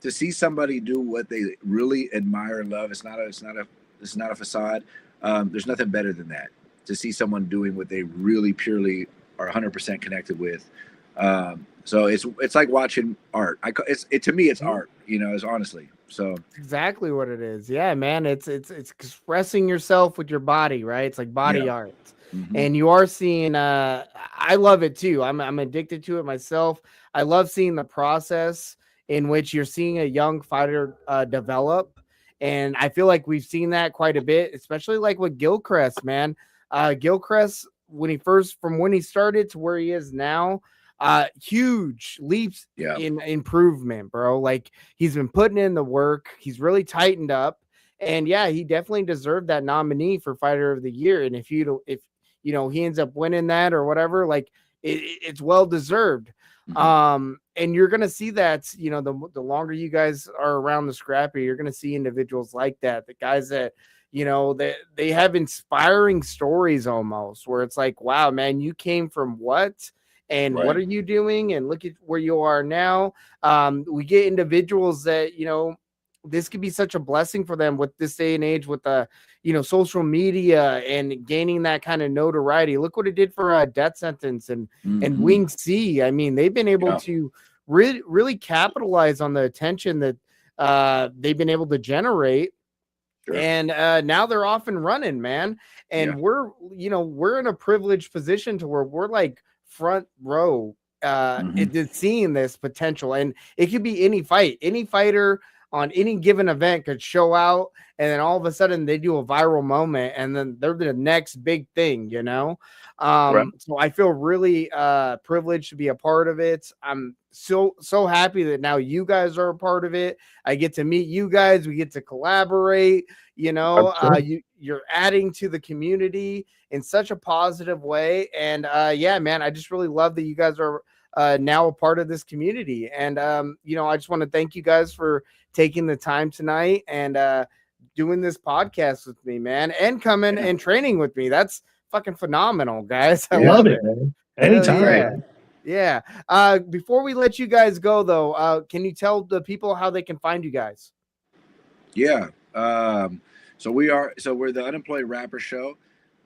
to see somebody do what they really admire and love, it's not a facade. There's nothing better than that. To see someone doing what they really purely are 100% connected with. So it's like watching art. To me, it's art. It's honestly. So exactly what it is. Yeah, man. It's expressing yourself with your body, right? It's like body art. Mm-hmm. And you are seeing I love it too. I'm addicted to it myself. I love seeing the process in which you're seeing a young fighter develop. And I feel like we've seen that quite a bit, especially like with Gilchrist, man. Gilchrist, when he started to where he is now, huge leaps in improvement, bro. Like he's been putting in the work. He's really tightened up. And yeah, he definitely deserved that nominee for Fighter of the Year. And if he ends up winning that or whatever, like it's well deserved. Mm-hmm. And you're gonna see that, the longer you guys are around the Scrappy, you're gonna see individuals like that, the guys that they have inspiring stories almost, where it's like, wow, man, you came from what? And what are you doing? And look at where you are now. We get individuals that, this could be such a blessing for them with this day and age with the, social media and gaining that kind of notoriety. Look what it did for Death Sentence and Wing C. I mean, they've been able to really capitalize on the attention that they've been able to generate. Sure. And now they're off and running, man. And we're in a privileged position to where we're like front row seeing this potential. And it could be any fighter on any given event could show out, and then all of a sudden they do a viral moment, and then they're the next big thing, So I feel really privileged to be a part of it. I'm so happy that now you guys are a part of it. I get to meet you guys. We get to collaborate. You're adding to the community in such a positive way. And man, I just really love that you guys are now a part of this community. And I just want to thank you guys for taking the time tonight and doing this podcast with me, man, and coming and training with me. That's fucking phenomenal, guys. I love it, man. Anytime. Yeah. Before we let you guys go, though, can you tell the people how they can find you guys? Yeah. So we're the Unemployed Rapper Show.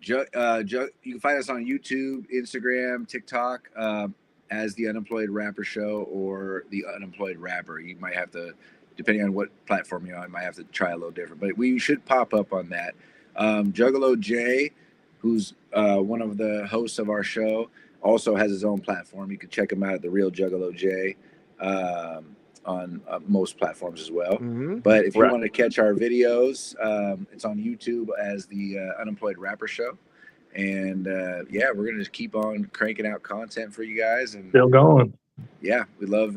You can find us on YouTube, Instagram, TikTok, as the Unemployed Rapper Show or the Unemployed Rapper. You might have to, depending on what platform you're on, might have to try a little different, but we should pop up on that. Juggalo Jay, who's one of the hosts of our show, also has his own platform. You can check him out at The Real Juggalo Jay on most platforms as well. Mm-hmm. But if you want to catch our videos, it's on YouTube as the Unemployed Rapper Show. And we're going to just keep on cranking out content for you guys. And still going. Yeah, we love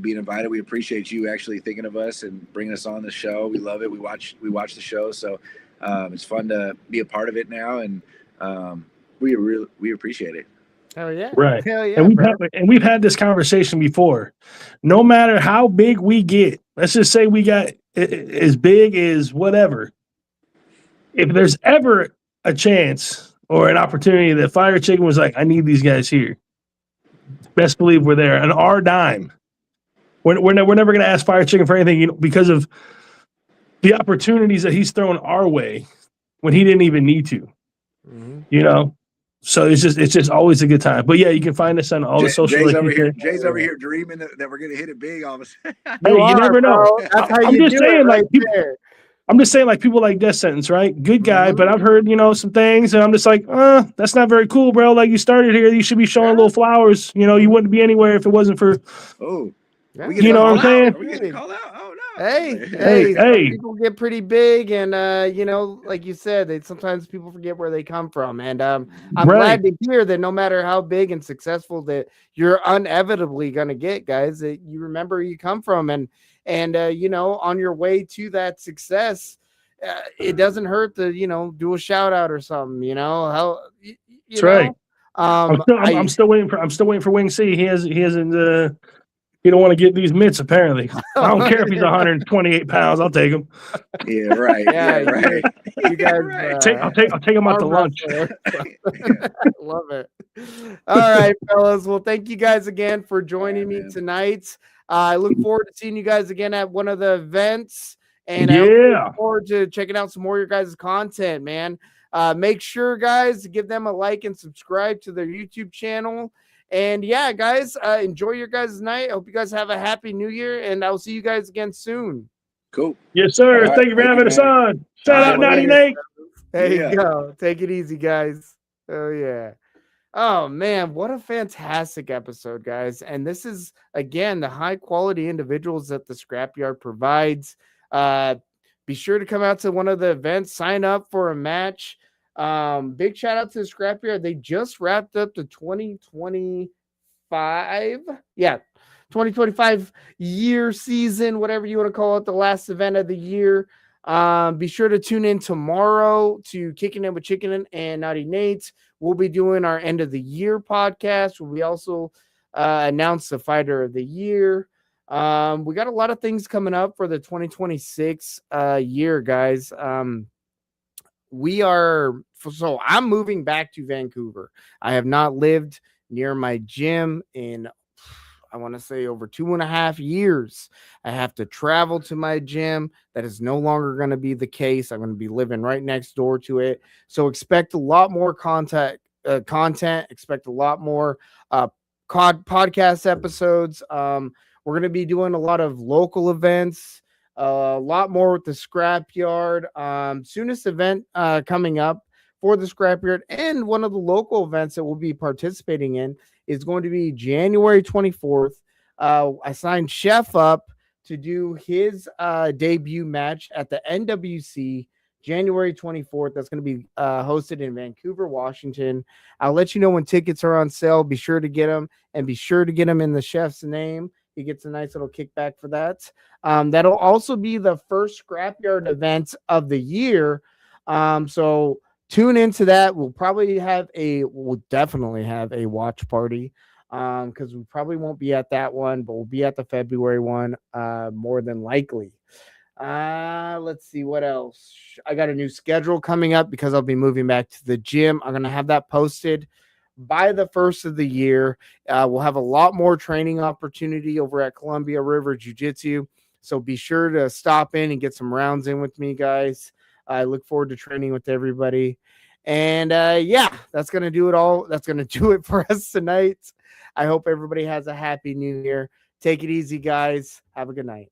being invited. We appreciate you actually thinking of us and bringing us on the show. We love it. We watch the show, so it's fun to be a part of it now, and we appreciate it. Hell yeah! Right. Hell yeah! And we've had this conversation before. No matter how big we get, let's just say we got as big as whatever. If there's ever a chance or an opportunity that Fire Chicken was like, I need these guys here, best believe we're there. And our dime. We're never going to ask Fire Chicken for anything, because of the opportunities that he's thrown our way when he didn't even need to. Mm-hmm. So it's just always a good time. But yeah, you can find us on all the social. Jay's over here dreaming that we're going to hit it big on us. Hey, you never know. I'm just saying, like people. I'm just saying, like people like Death Sentence, right? Good guy, but I've heard, some things, and I'm just like, that's not very cool, bro. Like, you started here, you should be showing little flowers. You wouldn't be anywhere if it wasn't for. Oh, you know what I'm saying? Are we getting called out? Oh no! Hey! People get pretty big, and like you said, sometimes people forget where they come from, and I'm glad to hear that no matter how big and successful that you're inevitably gonna get, guys, that you remember where you come from, and on your way to that success, it doesn't hurt to do a shout out or something. That's right. I'm still waiting for Wing C. He hasn't He don't want to get these mitts, apparently. I don't care if he's 128 pounds. I'll take him. Yeah, right. Yeah, Yeah, right. You guys, Right. I'll take him out to arm lunch. wrestler. Love it. All right, fellas. Well, thank you guys again for joining me man. tonight. I look forward to seeing you guys again at one of the events. And I Yeah. look forward to checking out some more of your guys' content, man. Make sure, guys, to give them a like and subscribe to their YouTube channel. And yeah, guys, enjoy your guys' night. I hope you guys have a happy new year, and I'll see you guys again soon. Cool. Yes, sir. All right. Thank you for Thank having you, us man. on. Shout All out, right, Naughty later. Nate. There Yeah. you go. Take it easy, guys. Oh, yeah. Oh, man. What a fantastic episode, guys. And this is, again, the high quality individuals that the Scrapyard provides. Be sure to come out to one of the events, sign up for a match. Big shout out to the Scrapyard. They just wrapped up the 2025. Yeah. 2025 year season, whatever you want to call it, the last event of the year. Be sure to tune in tomorrow to Kicking It with Chicken and Naughty Nate. We'll be doing our end of the year podcast. We also announce the fighter of the year. We got a lot of things coming up for the 2026 year, guys. I'm moving back to Vancouver. I have not lived near my gym in, I want to say, over 2.5 years. I have to travel to my gym. That is no longer going to be the case. I'm going to be living right next door to it. So expect a lot more content. Expect a lot more podcast episodes. We're going to be doing a lot of local events. A lot more with the Scrapyard. Soonest event coming up for the Scrapyard, and one of the local events that we'll be participating in is going to be January 24th. I signed Chef up to do his debut match at the NWC January 24th. That's going to be hosted in Vancouver, Washington. I'll let you know when tickets are on sale. Be sure to get them, and be sure to get them in the chef's name. He gets a nice little kickback for that. That'll also be the first Scrapyard event of the year. So tune into that. We'll definitely have a watch party because we probably won't be at that one, but we'll be at the February one more than likely. Let's see what else. I got a new schedule coming up because I'll be moving back to the gym. I'm going to have that posted by the first of the year. We'll have a lot more training opportunity over at Columbia River Jiu-Jitsu. So be sure to stop in and get some rounds in with me, guys. I look forward to training with everybody. And yeah, that's going to do it all. That's going to do it for us tonight. I hope everybody has a happy new year. Take it easy, guys. Have a good night.